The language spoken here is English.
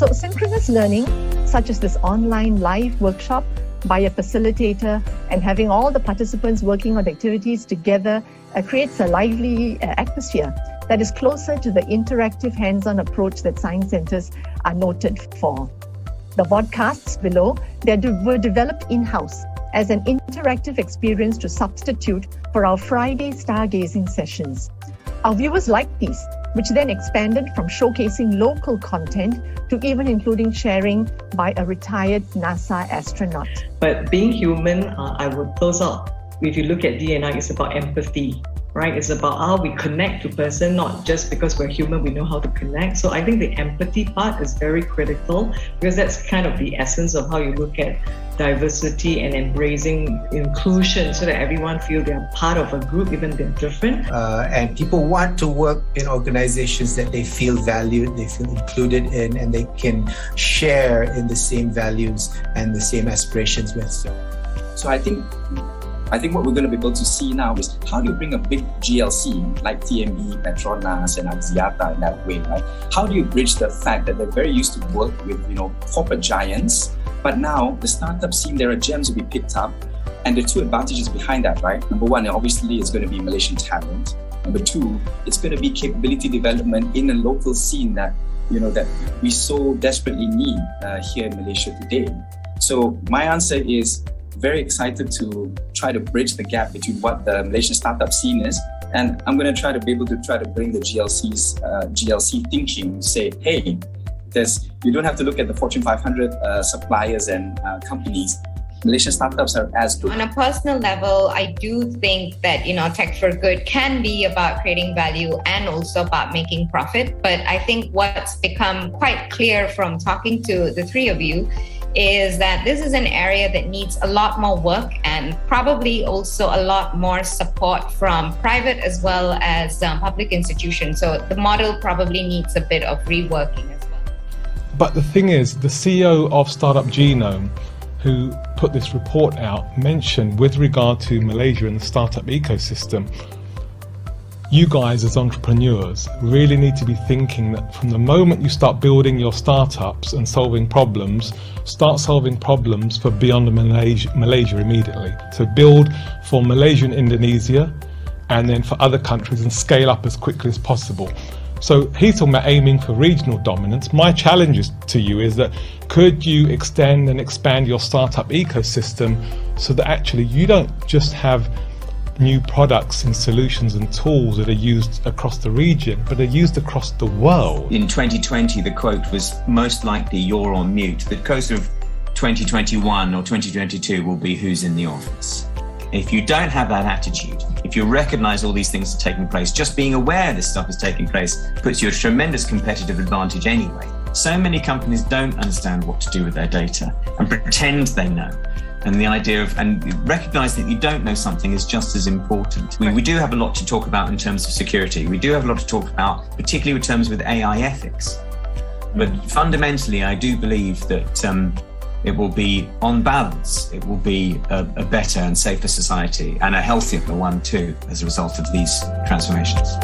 So synchronous learning, such as this online live workshop by a facilitator and having all the participants working on activities together, creates a lively atmosphere that is closer to the interactive hands-on approach that science centers are noted for. The podcasts below, were developed in-house as an interactive experience to substitute for our Friday stargazing sessions. Our viewers liked these, which then expanded from showcasing local content to even including sharing by a retired NASA astronaut. But being human, I would close out. If you look at D&I, it's about empathy, right? It's about how we connect to person, not just because we're human, we know how to connect. So I think the empathy part is very critical, because that's kind of the essence of how you look at diversity and embracing inclusion, so that everyone feels they're part of a group, even they're different. And people want to work in organizations that they feel valued, they feel included in, and they can share in the same values and the same aspirations with. So I think what we're going to be able to see now is how do you bring a big GLC like TMB, Petronas, and Axiata in that way, right? How do you bridge the fact that they're very used to work with, corporate giants, but now the startup scene, there are gems to be picked up, and the two advantages behind that, right? Number one, obviously, it's going to be Malaysian talent. Number two, it's going to be capability development in a local scene that that we so desperately need here in Malaysia today. So my answer is, very excited to try to bridge the gap between what the Malaysian startup scene is, and I'm going to try to be able to bring the GLC thinking, say, hey, you don't have to look at the Fortune 500 suppliers and companies. Malaysian startups are as good. On a personal level, I do think that, Tech for Good can be about creating value and also about making profit. But I think what's become quite clear from talking to the three of you is that this is an area that needs a lot more work and probably also a lot more support from private as well as public institutions. So the model probably needs a bit of reworking as well. But the thing is, the CEO of Startup Genome, who put this report out, mentioned with regard to Malaysia and the startup ecosystem, you guys as entrepreneurs really need to be thinking that from the moment you start building your startups and solving problems, start solving problems for beyond Malaysia immediately. So build for Malaysia and Indonesia, and then for other countries, and scale up as quickly as possible. So he's talking about aiming for regional dominance. My challenge to you is that could you extend and expand your startup ecosystem so that actually you don't just have new products and solutions and tools that are used across the region, but are used across the world. In 2020, the quote was, most likely you're on mute. The quote of 2021 or 2022 will be, who's in the office? If you don't have that attitude, if you recognize all these things are taking place, just being aware this stuff is taking place puts you at a tremendous competitive advantage anyway. So many companies don't understand what to do with their data and pretend they know. And the idea of, and recognize that you don't know something is just as important. We do have a lot to talk about in terms of security. We do have a lot to talk about, particularly in terms with AI ethics. But fundamentally, I do believe that it will be, on balance, it will be a better and safer society, and a healthier one too, as a result of these transformations.